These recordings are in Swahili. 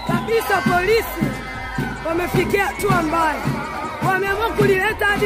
Kabisa polisi wamefikia hatua mbaya. Wameamua kulileta hadi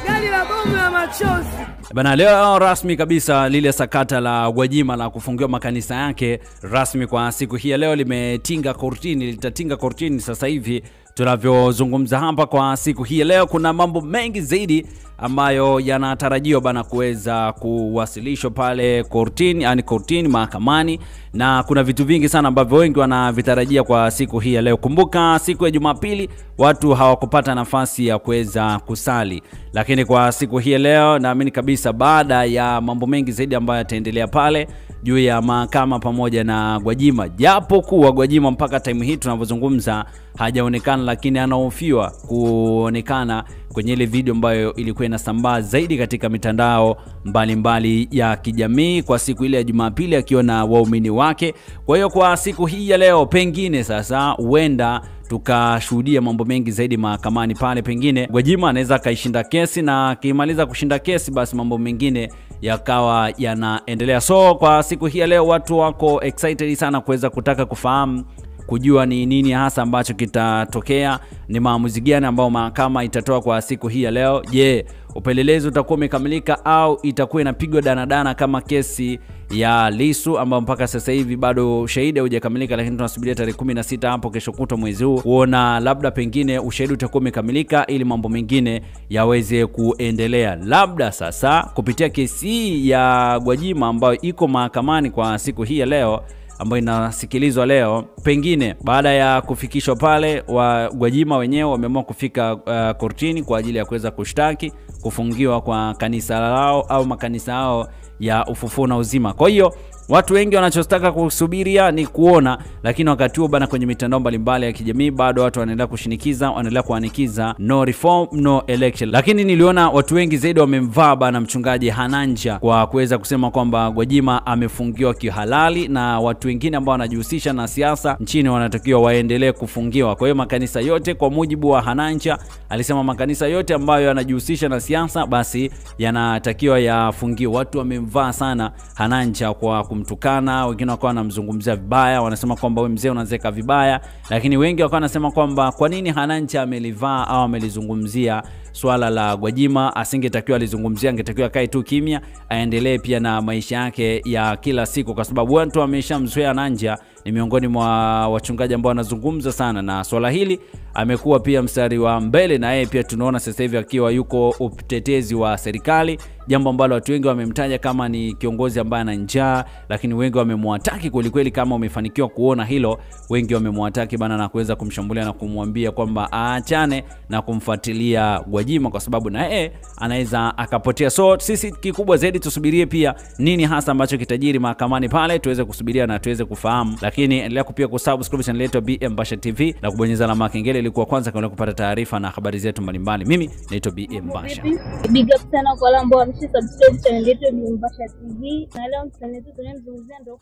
gari la bomu la machozi. Bana, leo rasmi kabisa lile sakata la Gwajima la kufungiwa makanisa yake rasmi kwa siku hii leo litatinga kortini sasa hivi tunavyozungumza hapa. Kwa siku hii leo kuna mambo mengi zaidi ambayo yanatarajiwa bana kuweza kuwasilishwa pale kortini mahakamani, na kuna vitu vingi sana ambavyo wengi wanavitarajia kwa siku hii leo. Kumbuka siku ya Jumapili watu hawakupata nafasi ya kuweza kusali, lakini kwa siku hii leo naamini kabisa baada ya mambo mengi zaidi ambayo yataendelea pale juu ya mahakama pamoja na Gwajima, japo kuwa Gwajima mpaka time hii tunavyozungumza hajaonekana, lakini anahofiwa kuonekana kwenye ile video ambayo ilikuwa inasambaa zaidi katika mitandao mbalimbali ya kijamii kwa siku ile ya Jumapili akiwa na waumini wake. Kwa hiyo kwa siku hii ya leo pengine sasa huenda tukashuhudia mambo mengi zaidi mahakamani pale. Pengine Gwajima anaweza kaishinda kesi, na akimaliza kushinda kesi basi mambo mengine yakawa yanaendelea. So kwa siku hii ya leo watu wako excited sana kuweza kutaka kufahamu, kujua ni nini hasa ambacho kitatokea, ni maamuzi gani ambao mahakama itatoa kwa siku hii ya leo. Je, upelelezi utakuwa umekamilika au itakuwa inapigwa danadana kama kesi ya Lissu ambao mpaka sasa hivi bado ushahidi hujakamilika, lakini tunasubiria tarehe 16 hapo kesho kutwa mwezi huu kuona labda pengine ushahidi utakuwa umekamilika ili mambo mengine yaweze kuendelea. Labda sasa kupitia kesi ya Gwajima ambayo iko mahakamani kwa siku hii ya leo ambayo inasikilizwa leo, pengine baada ya kufikishwa pale wa Gwajima wenyewe wameamua kufika kortini kwa ajili ya kuweza kushtaki kufungiwa kwa kanisa lao au makanisa yao ya Ufufuo na Uzima. Kwa hiyo watu wengi wanachotaka kusubiria ni kuona, lakini wakati huo bana kwenye mitandao mbalimbali ya kijamii bado watu wanaendelea kushinikiza, wanaendelea kuanikiza no reform no election. Lakini niliona watu wengi zaidi wamemvaa bana mchungaji Hananja kwa kuweza kusema kwamba Gwajima amefungiwa kihalali, na watu wengine ambao wanajihusisha na siasa nchini wanatakiwa waendelee kufungiwa. Kwa hiyo makanisa yote, kwa mujibu wa Hananja, alisema makanisa yote ambayo yanajihusisha na siasa basi yanatakiwa yafungiwe. Watu wamemvaa sana Hananja kwa kumtukana, wengine wakawa wanamzungumzia vibaya, wanasema kwamba wewe mzee unazeka vibaya, lakini wengi wakawa wanasema kwamba kwa nini Hananja amelivaa au amelizungumzia swala la Gwajima, asingetakiwa alizungumzia, angetakiwa kae tu kimya, aendelee pia na maisha yake ya kila siku, kwa sababu watu wameshamzoea Hananja. Ni miongoni mwa wachungaji ambao wanazungumza sana na swala hili, amekuwa pia mstari wa mbele, na yeye pia tunaona sasa hivi akiwa yuko utetezi wa serikali, jambo ambalo watu wengi wamemtaja kama ni kiongozi ambaye ana njaa, lakini wengi wamemwataki kweli. Kama umefanikiwa kuona hilo, wengi wamemwataki bana na kuweza kumshambulia na kumwambia kwamba aachane na kumfuatilia Gwajima kwa sababu na yeye anaweza akapotea. So sisi kikubwa zaidi tusubirie pia nini hasa ambacho kitajiri mahakamani pale, tuweze kusubiria na tuweze kufahamu. Lakini endelea pia kusubscribe channel yetu BM Basha TV na kubonyeza alama ya kengele ili kuwa kwanza kupata taarifa na habari zetu mbalimbali. Mimi naitwa BM Basha. Big up sana kwa wale ambao wamesubscribe channel yetu BM Basha TV. Na leo tunazungumzia ndio